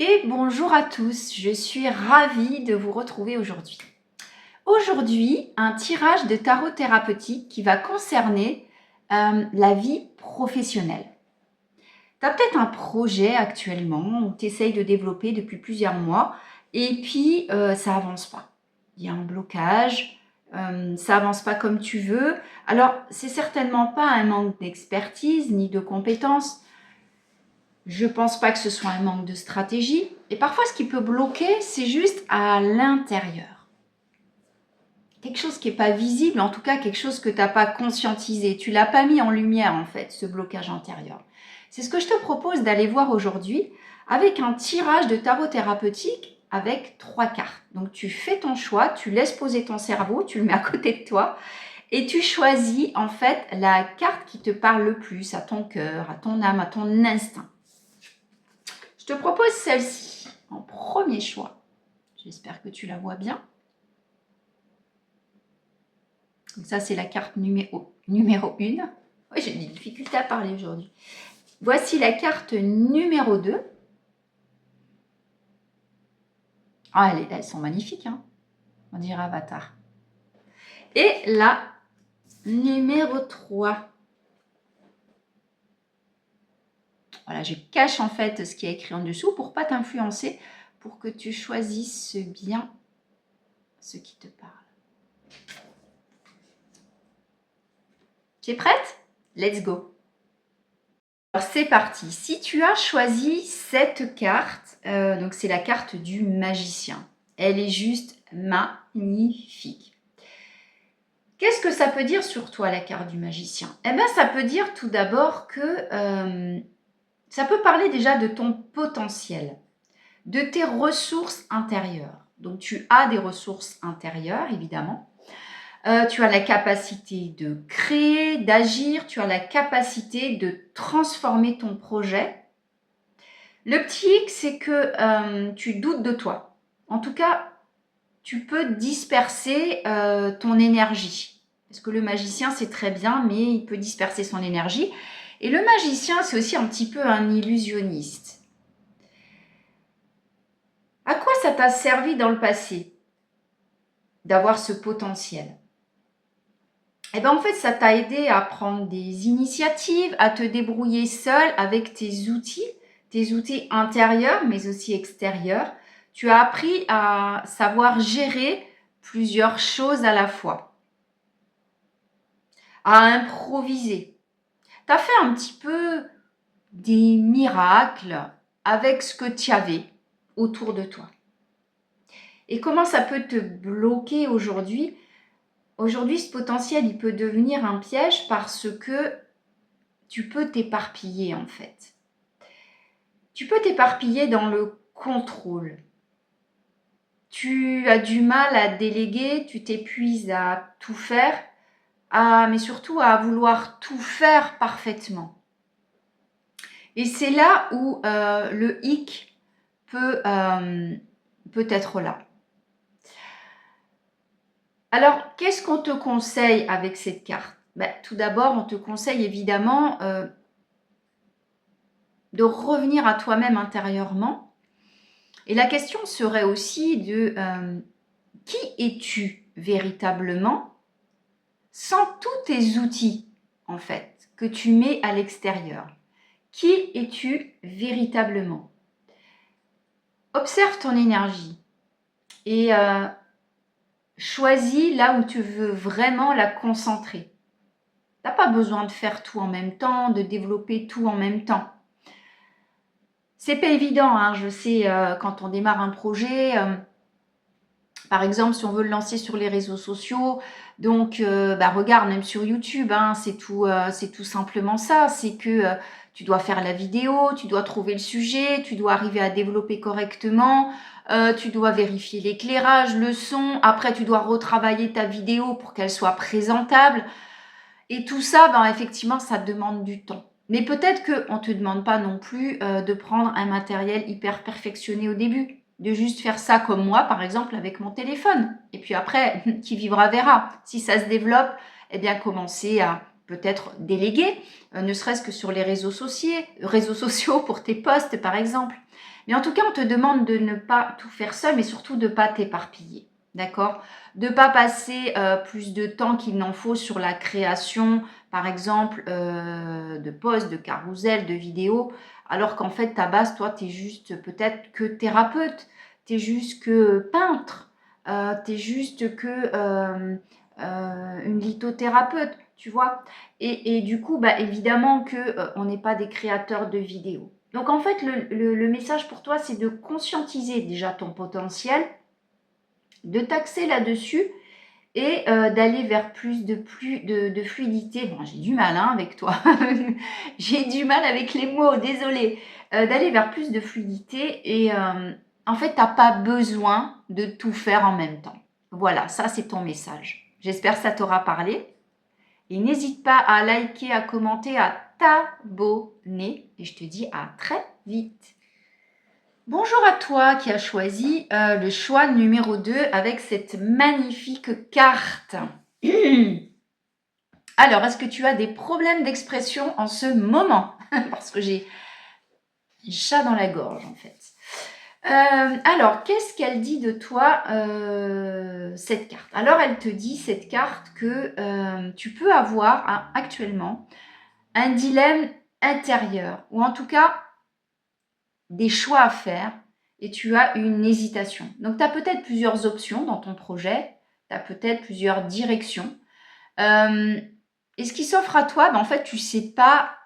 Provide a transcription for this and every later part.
Et bonjour à tous, je suis ravie de vous retrouver aujourd'hui. Aujourd'hui, un tirage de tarot thérapeutique qui va concerner la vie professionnelle. Tu as peut-être un projet actuellement où tu essayes de développer depuis plusieurs mois et puis ça avance pas. Il y a un blocage, ça avance pas comme tu veux. Alors, c'est certainement pas un manque d'expertise ni de compétences. Je pense pas que ce soit un manque de stratégie. Et parfois, ce qui peut bloquer, c'est juste à l'intérieur. Quelque chose qui n'est pas visible, en tout cas quelque chose que tu n'as pas conscientisé. Tu l'as pas mis en lumière, en fait, ce blocage intérieur. C'est ce que je te propose d'aller voir aujourd'hui avec un tirage de tarot thérapeutique avec 3 cartes. Donc, tu fais ton choix, tu laisses poser ton cerveau, tu le mets à côté de toi et tu choisis, en fait, la carte qui te parle le plus à ton cœur, à ton âme, à ton instinct. Je te propose celle-ci en premier choix. J'espère que tu la vois bien. Donc ça, c'est la carte numéro 1. Oui, j'ai des difficultés à parler aujourd'hui. Voici la carte numéro 2. Ah, elles sont magnifiques, hein. On dirait Avatar. Et la numéro 3. Voilà, je cache en fait ce qui est écrit en dessous pour ne pas t'influencer, pour que tu choisisses bien ce qui te parle. Tu es prête? Let's go! Alors c'est parti. Si tu as choisi cette carte, donc c'est la carte du magicien. Elle est juste magnifique. Qu'est-ce que ça peut dire sur toi, la carte du magicien? Eh bien, ça peut dire tout d'abord que ça peut parler déjà de ton potentiel, de tes ressources intérieures. Donc, tu as des ressources intérieures, évidemment. Tu as la capacité de créer, d'agir, tu as la capacité de transformer ton projet. Le petit hic, c'est que tu doutes de toi. En tout cas, tu peux disperser ton énergie. Parce que le magicien, c'est très bien, mais il peut disperser son énergie. Et le magicien, c'est aussi un petit peu un illusionniste. À quoi ça t'a servi dans le passé d'avoir ce potentiel? Eh bien, en fait, ça t'a aidé à prendre des initiatives, à te débrouiller seul avec tes outils intérieurs, mais aussi extérieurs. Tu as appris à savoir gérer plusieurs choses à la fois, à improviser. Tu as fait un petit peu des miracles avec ce que tu avais autour de toi. Et comment ça peut te bloquer aujourd'hui? Aujourd'hui, ce potentiel, il peut devenir un piège parce que tu peux t'éparpiller en fait. Tu peux t'éparpiller dans le contrôle. Tu as du mal à déléguer, tu t'épuises à tout faire, mais surtout à vouloir tout faire parfaitement. Et c'est là où le hic peut être là. Alors, qu'est-ce qu'on te conseille avec cette carte? Tout d'abord, on te conseille évidemment de revenir à toi-même intérieurement. Et la question serait aussi de qui es-tu véritablement sans tous tes outils, en fait, que tu mets à l'extérieur? Qui es-tu véritablement? Observe ton énergie et choisis là où tu veux vraiment la concentrer. Tu n'as pas besoin de faire tout en même temps, de développer tout en même temps. C'est pas évident, hein, je sais, quand on démarre un projet, par exemple, si on veut le lancer sur les réseaux sociaux, donc regarde, même sur YouTube, hein, c'est tout simplement ça, c'est que tu dois faire la vidéo, tu dois trouver le sujet, tu dois arriver à développer correctement, tu dois vérifier l'éclairage, le son, après tu dois retravailler ta vidéo pour qu'elle soit présentable. Et tout ça, effectivement, ça demande du temps. Mais peut-être qu'on ne te demande pas non plus de prendre un matériel hyper perfectionné au début. De juste faire ça comme moi, par exemple, avec mon téléphone. Et puis après, qui vivra verra. Si ça se développe, eh bien, commencer peut-être déléguer, ne serait-ce que sur les réseaux sociaux pour tes posts par exemple. Mais en tout cas, on te demande de ne pas tout faire seul, mais surtout de ne pas t'éparpiller. D'accord? De ne pas passer plus de temps qu'il n'en faut sur la création, par exemple, de posts, de carousels, de vidéos, alors qu'en fait, ta base, toi, tu es juste peut-être que thérapeute, tu es juste que peintre, tu es juste que une lithothérapeute, tu vois. Et du coup, bah, évidemment qu'on n'est pas des créateurs de vidéos. Donc en fait, le message pour toi, c'est de conscientiser déjà ton potentiel, de t'axer là-dessus et d'aller vers plus de fluidité. Bon, j'ai du mal hein, avec toi. J'ai du mal avec les mots, désolée. D'aller vers plus de fluidité et en fait, tu n'as pas besoin de tout faire en même temps. Voilà, ça c'est ton message. J'espère que ça t'aura parlé. Et n'hésite pas à liker, à commenter, à t'abonner. Et je te dis à très vite. Bonjour à toi qui as choisi le choix numéro 2 avec cette magnifique carte. Alors, est-ce que tu as des problèmes d'expression en ce moment? Parce que j'ai un chat dans la gorge en fait. Alors, qu'est-ce qu'elle dit de toi, cette carte? Alors, elle te dit, cette carte, que tu peux avoir actuellement un dilemme intérieur, ou en tout cas, des choix à faire, et tu as une hésitation. Donc, tu as peut-être plusieurs options dans ton projet, tu as peut-être plusieurs directions. Et ce qui s'offre à toi, en fait, tu ne sais pas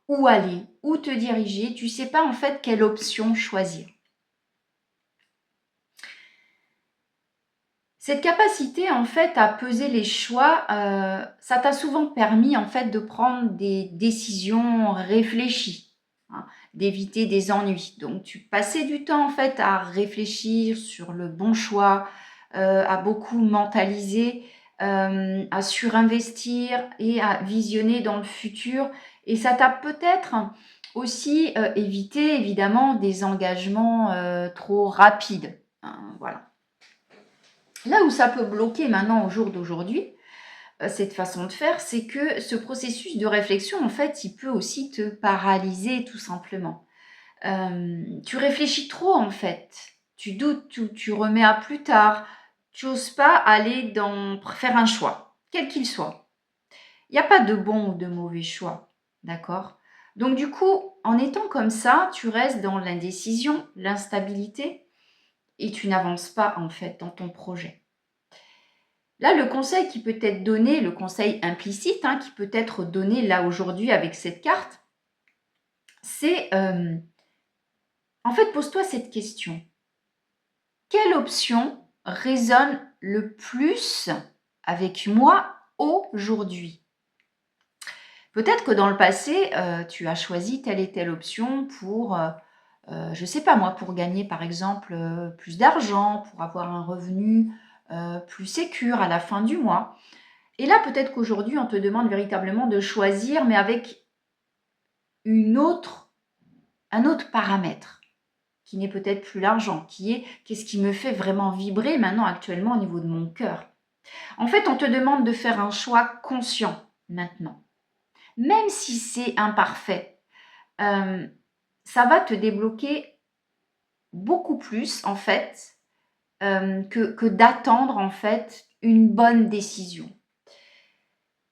où aller, où te diriger, tu ne sais pas en fait quelle option choisir. Cette capacité en fait à peser les choix, ça t'a souvent permis en fait de prendre des décisions réfléchies, hein, d'éviter des ennuis. Donc tu passais du temps en fait à réfléchir sur le bon choix, à beaucoup mentaliser, à surinvestir et à visionner dans le futur. Et ça t'a peut-être aussi évité évidemment des engagements trop rapides, hein, voilà. Là où ça peut bloquer maintenant au jour d'aujourd'hui, cette façon de faire, c'est que ce processus de réflexion, en fait, il peut aussi te paralyser tout simplement. Tu réfléchis trop en fait, tu doutes, tu remets à plus tard, tu n'oses pas aller faire un choix, quel qu'il soit. Il n'y a pas de bon ou de mauvais choix, d'accord? Donc du coup, en étant comme ça, tu restes dans l'indécision, l'instabilité, et tu n'avances pas en fait dans ton projet. Là, le conseil qui peut être donné, le conseil implicite, hein, qui peut être donné là aujourd'hui avec cette carte, c'est en fait, pose-toi cette question. Quelle option résonne le plus avec moi aujourd'hui? Peut-être que dans le passé, tu as choisi telle et telle option pour, je ne sais pas moi, pour gagner par exemple plus d'argent, pour avoir un revenu plus sécure à la fin du mois. Et là, peut-être qu'aujourd'hui, on te demande véritablement de choisir, mais avec un autre paramètre, qui n'est peut-être plus l'argent, qui est qu'est-ce qui me fait vraiment vibrer maintenant actuellement au niveau de mon cœur. En fait, on te demande de faire un choix conscient maintenant. Même si c'est imparfait, ça va te débloquer beaucoup plus, en fait, que d'attendre, en fait, une bonne décision.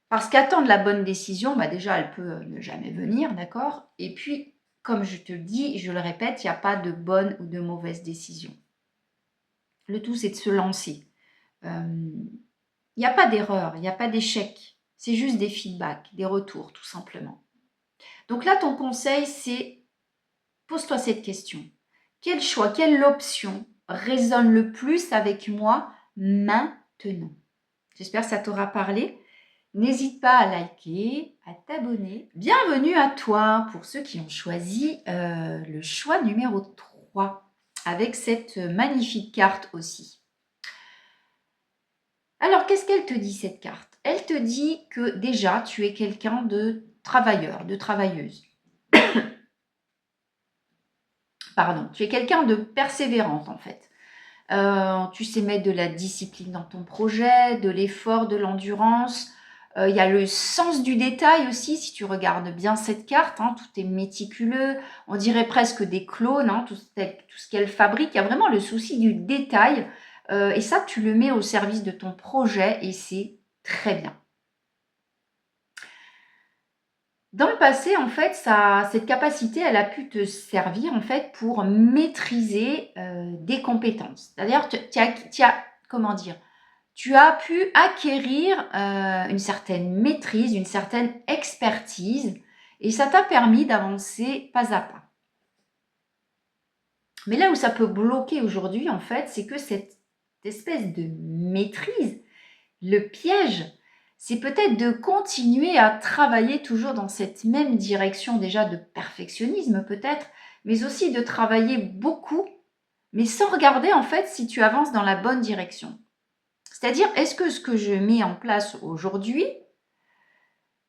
Parce qu'attendre la bonne décision, déjà, elle peut ne jamais venir, d'accord? Et puis, comme je te le dis, je le répète, il n'y a pas de bonne ou de mauvaise décision. Le tout, c'est de se lancer. Il n'y a pas d'erreur, il n'y a pas d'échec. C'est juste des feedbacks, des retours, tout simplement. Donc là, ton conseil, c'est pose-toi cette question. Quel choix, quelle option résonne le plus avec moi maintenant? J'espère que ça t'aura parlé. N'hésite pas à liker, à t'abonner. Bienvenue à toi pour ceux qui ont choisi le choix numéro 3 avec cette magnifique carte aussi. Alors, qu'est-ce qu'elle te dit cette carte? Elle te dit que déjà, tu es quelqu'un de travailleur, de travailleuse. Pardon, tu es quelqu'un de persévérante en fait. Tu sais mettre de la discipline dans ton projet, de l'effort, de l'endurance. Il y a le sens du détail aussi, si tu regardes bien cette carte, hein, tout est méticuleux, on dirait presque des clones, hein, tout ce qu'elle fabrique. Il y a vraiment le souci du détail et ça, tu le mets au service de ton projet et c'est très bien. Dans le passé, en fait, cette capacité, elle a pu te servir en fait pour maîtriser des compétences. C'est-à-dire, comment dire, tu as pu acquérir une certaine maîtrise, une certaine expertise, et ça t'a permis d'avancer pas à pas. Mais là où ça peut bloquer aujourd'hui, en fait, c'est que cette espèce de maîtrise, le piège, c'est peut-être de continuer à travailler toujours dans cette même direction déjà de perfectionnisme peut-être, mais aussi de travailler beaucoup, mais sans regarder en fait si tu avances dans la bonne direction. C'est-à-dire, est-ce que ce que je mets en place aujourd'hui,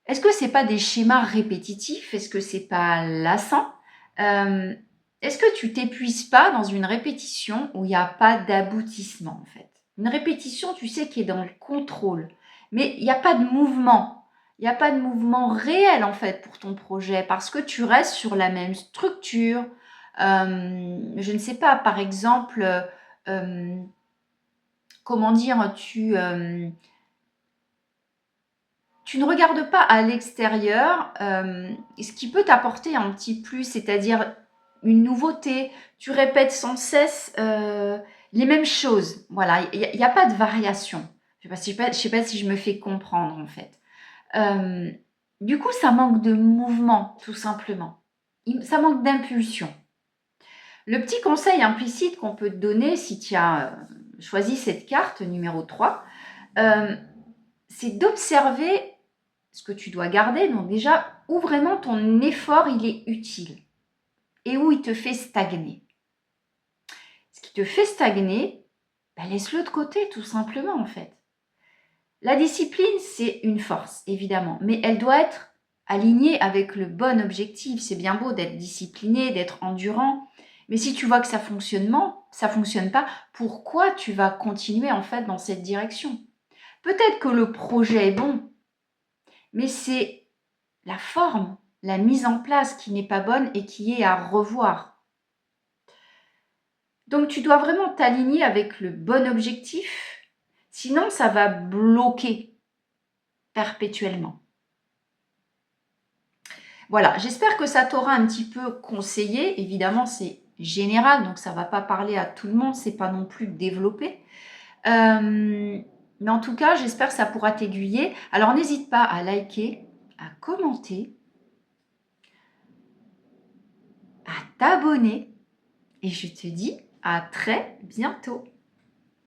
est-ce que c'est pas des schémas répétitifs? Est-ce que c'est pas lassant? Est-ce que tu t'épuises pas dans une répétition où il n'y a pas d'aboutissement en fait? Une répétition, tu sais, qui est dans le contrôle, mais il n'y a pas de mouvement. Il n'y a pas de mouvement réel en fait pour ton projet parce que tu restes sur la même structure. Je ne sais pas, par exemple, comment dire, tu ne regardes pas à l'extérieur ce qui peut t'apporter un petit plus, c'est-à-dire une nouveauté. Tu répètes sans cesse les mêmes choses. Voilà, il n'y a pas de variation. Je ne sais pas si je me fais comprendre en fait. Du coup, ça manque de mouvement, tout simplement. Ça manque d'impulsion. Le petit conseil implicite qu'on peut te donner si tu as choisi cette carte numéro 3, c'est d'observer ce que tu dois garder. Donc déjà, où vraiment ton effort il est utile et où il te fait stagner. Ce qui te fait stagner, laisse-le de côté tout simplement en fait. La discipline, c'est une force, évidemment, mais elle doit être alignée avec le bon objectif. C'est bien beau d'être discipliné, d'être endurant, mais si tu vois que ça fonctionne pas, pourquoi tu vas continuer en fait dans cette direction? Peut-être que le projet est bon, mais c'est la forme, la mise en place qui n'est pas bonne et qui est à revoir. Donc tu dois vraiment t'aligner avec le bon objectif, sinon ça va bloquer perpétuellement. Voilà, j'espère que ça t'aura un petit peu conseillé. Évidemment, c'est général, donc ça ne va pas parler à tout le monde, c'est pas non plus développé. Mais en tout cas, j'espère que ça pourra t'aiguiller. Alors n'hésite pas à liker, à commenter, à t'abonner. Et je te dis à très bientôt.